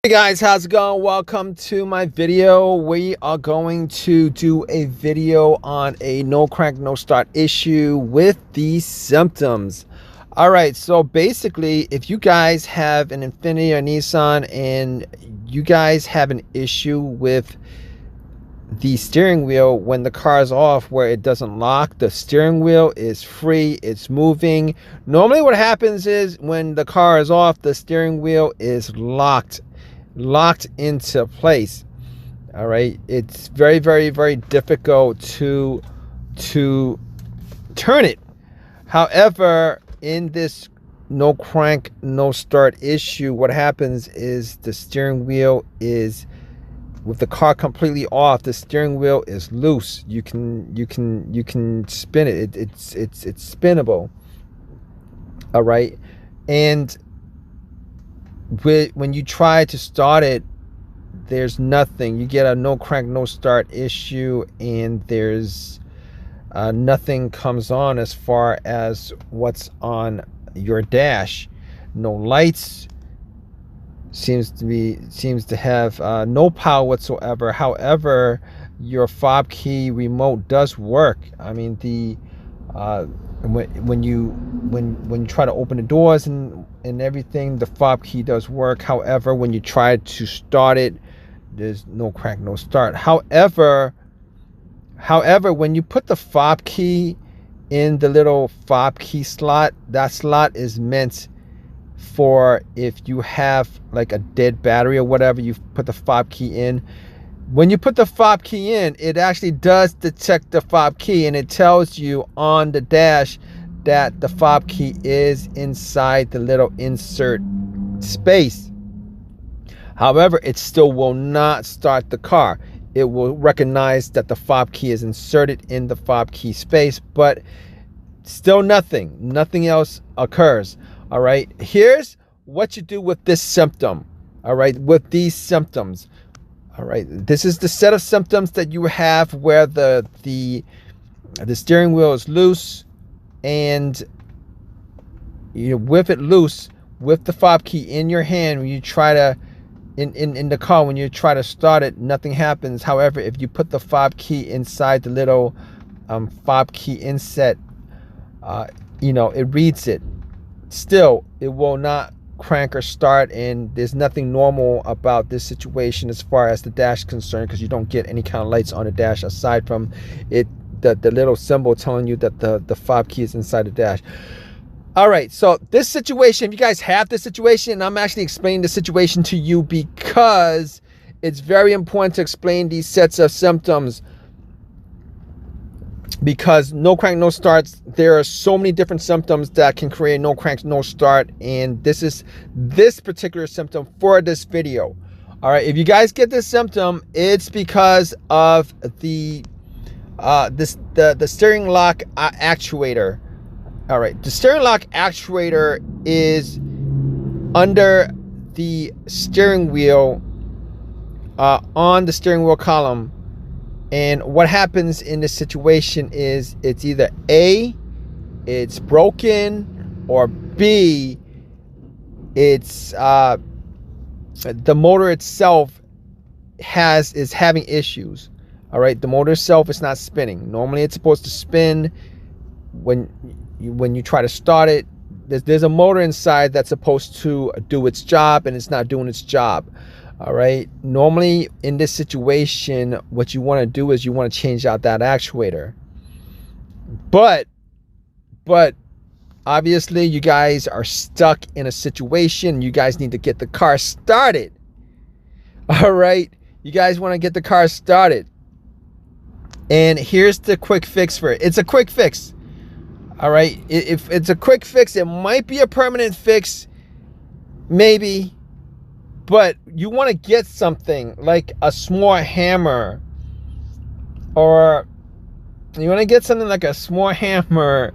Hey guys, how's it going? Welcome to my video. We are going to do a video on a no crank no start issue with these symptoms. All right, so basically if you guys have an Infiniti or Nissan and you guys have an issue with the steering wheel when the car is off, where it doesn't lock, the steering wheel is free, it's moving. Normally what happens is when the car is off, the steering wheel is locked into place. All right, it's very difficult to turn it. However, in this no crank no start issue, what happens is the steering wheel is, with the car completely off, the steering wheel is loose. You can spin it. It's spinnable. All right, and when you try to start it, there's nothing. You get a no crank no start issue, and there's nothing comes on as far as what's on your dash. No lights. Seems to have no power whatsoever. However, your fob key remote does work. I mean, the when you try to open the doors and everything, the fob key does work. However, when you try to start it, there's no crank no start. However, when you put the fob key in the little fob key slot, that slot is meant for if you have like a dead battery or whatever, you put the fob key in. When you put the fob key in, it actually does detect the fob key, and it tells you on the dash that the fob key is inside the little insert space. However, it still will not start the car. It will recognize that the fob key is inserted in the fob key space, but still nothing else occurs. All right, here's what you do with this symptom. All right, with these symptoms. All right, this is the set of symptoms that you have where the steering wheel is loose, and with it loose, with the fob key in your hand, when you try to in the car, when you try to start it, nothing happens. However, if you put the fob key inside the little fob key inset, it reads it. Still, it will not crank or start, and there's nothing normal about this situation as far as the dash is concerned, because you don't get any kind of lights on the dash aside from it, the little symbol telling you that the fob key is inside the dash. All right, so this situation, if you guys have this situation, and I'm actually explaining the situation to you because it's very important to explain these sets of symptoms, because no crank no starts, there are so many different symptoms that can create no crank no start, and this is this particular symptom for this video. All right, if you guys get this symptom, it's because of the steering lock actuator. All right, the steering lock actuator is under the steering wheel, on the steering wheel column. And what happens in this situation is it's either A, it's broken, or B, it's the motor itself is having issues. All right, the motor itself is not spinning. Normally it's supposed to spin when you try to start it. There's a motor inside that's supposed to do its job, and it's not doing its job. All right, normally in this situation, what you want to do is you want to change out that actuator. But obviously you guys are stuck in a situation. You guys need to get the car started. All right, you guys want to get the car started. And here's the quick fix for it. It's a quick fix. All right, if it's a quick fix, it might be a permanent fix, maybe. But you want to get something like a small hammer, or you want to get something like a small hammer,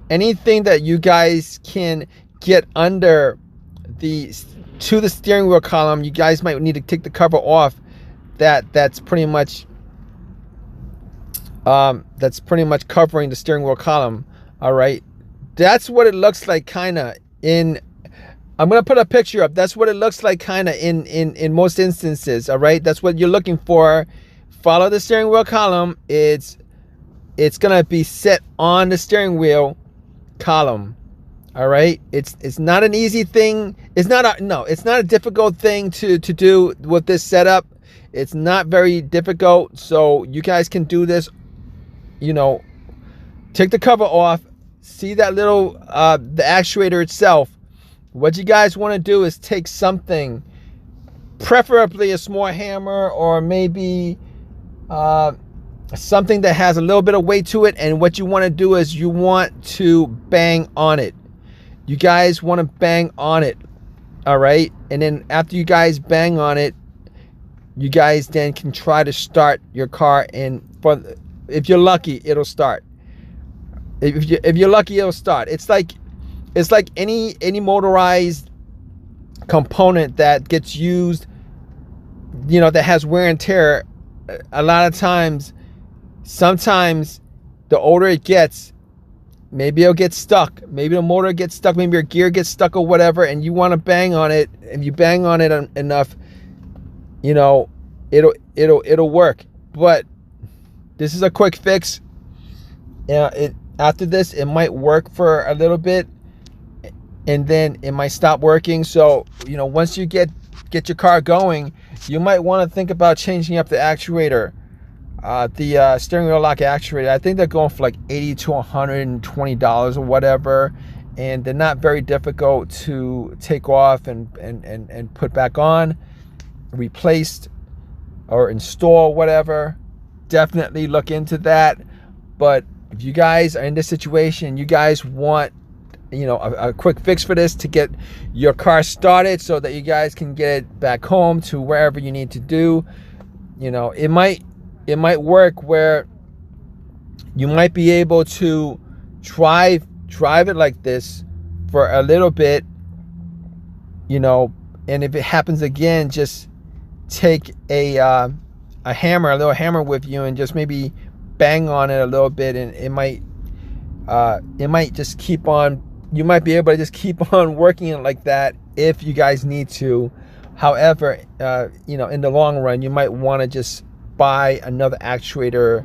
anything that you guys can get under the steering wheel column. You guys might need to take the cover off. That's pretty much covering the steering wheel column. All right, that's what it looks like kind of in I'm gonna put a picture up. That's what it looks like kind of in most instances. All right, that's what you're looking for. Follow the steering wheel column. It's gonna be set on the steering wheel column. All right, it's not an easy thing. It's not a difficult thing to do with this setup. It's not very difficult, so you guys can do this. You know, take the cover off, see that little the actuator itself. What you guys want to do is take something, preferably a small hammer, or maybe something that has a little bit of weight to it, and what you want to do is you want to bang on it. You guys want to bang on it. All right, and then after you guys bang on it, you guys then can try to start your car, and if you're lucky, it'll start. If you're lucky, it'll start. It's like any motorized component that gets used, you know, that has wear and tear. A lot of times, sometimes the older it gets, maybe it'll get stuck. Maybe the motor gets stuck. Maybe your gear gets stuck or whatever, and you want to bang on it. If you bang on it enough, you know, it'll work. But this is a quick fix. After this, it might work for a little bit, and then it might stop working. So, you know, once you get your car going, you might want to think about changing up the actuator, the steering wheel lock actuator. I think they're going for like $80 to $120 or whatever, and they're not very difficult to take off and put back on, replaced or install, whatever. Definitely look into that. But if you guys are in this situation, you guys want, you know, a quick fix for this to get your car started so that you guys can get it back home to wherever you need to do. You know, it might work where you might be able to drive it like this for a little bit, you know, and if it happens again, just take a little hammer with you, and just maybe bang on it a little bit, and it might just keep on. You might be able to just keep on working it like that if you guys need to. However, you know, in the long run, you might want to just buy another actuator,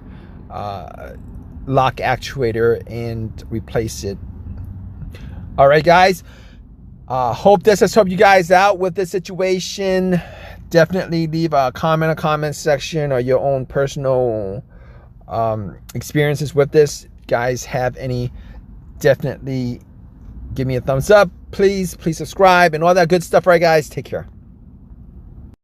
lock actuator, and replace it. All right, guys. Hope this has helped you guys out with this situation. Definitely leave a comment in the comment section, or your own personal experiences with this. If you guys have any, definitely give me a thumbs up. Please subscribe and all that good stuff. All right, guys, take care.